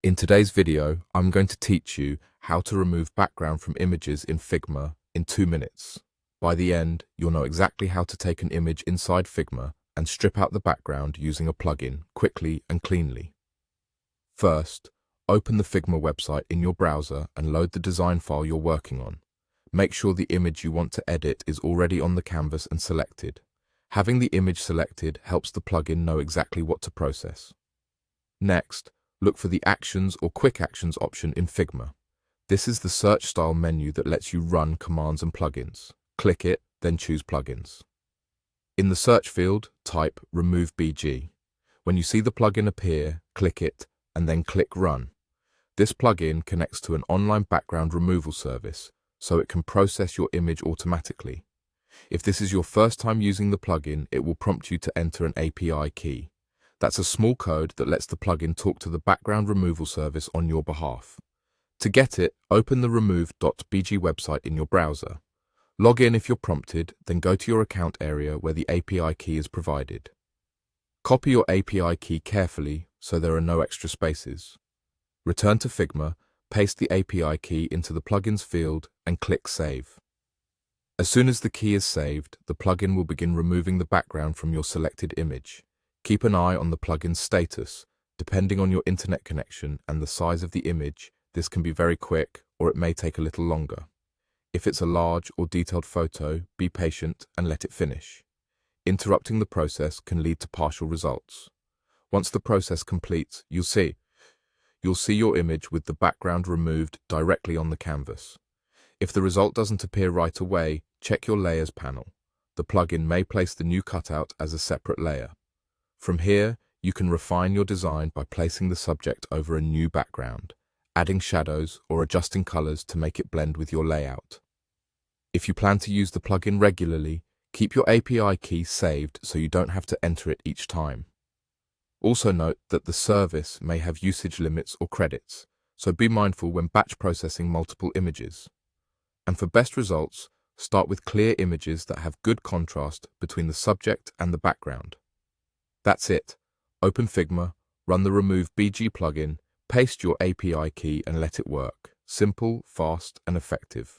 In today's video, I'm going to teach you how to remove background from images in Figma in 2 minutes. By the end, you'll know exactly how to take an image inside Figma and strip out the background using a plugin quickly and cleanly. First, open the Figma website in your browser and load the design file you're working on. Make sure the image you want to edit is already on the canvas and selected. Having the image selected helps the plugin know exactly what to process. Next, look for the Actions or Quick Actions option in Figma. This is the search style menu that lets you run commands and plugins. Click it, then choose Plugins. In the search field, type Remove BG. When you see the plugin appear, click it, and then click Run. This plugin connects to an online background removal service, so it can process your image automatically. If this is your first time using the plugin, it will prompt you to enter an API key. That's a small code that lets the plugin talk to the background removal service on your behalf. To get it, open the remove.bg website in your browser. Log in if you're prompted, then go to your account area where the API key is provided. Copy your API key carefully so there are no extra spaces. Return to Figma, paste the API key into the plugins field, and click Save. As soon as the key is saved, the plugin will begin removing the background from your selected image. Keep an eye on the plugin's status. Depending on your internet connection and the size of the image, this can be very quick or it may take a little longer. If it's a large or detailed photo, be patient and let it finish. Interrupting the process can lead to partial results. Once the process completes, you'll see your image with the background removed directly on the canvas. If the result doesn't appear right away, check your Layers panel. The plugin may place the new cutout as a separate layer. From here, you can refine your design by placing the subject over a new background, adding shadows or adjusting colors to make it blend with your layout. If you plan to use the plugin regularly, keep your API key saved so you don't have to enter it each time. Also note that the service may have usage limits or credits, so be mindful when batch processing multiple images. And for best results, start with clear images that have good contrast between the subject and the background. That's it. Open Figma, run the Remove BG plugin, paste your API key and let it work. Simple, fast, and effective.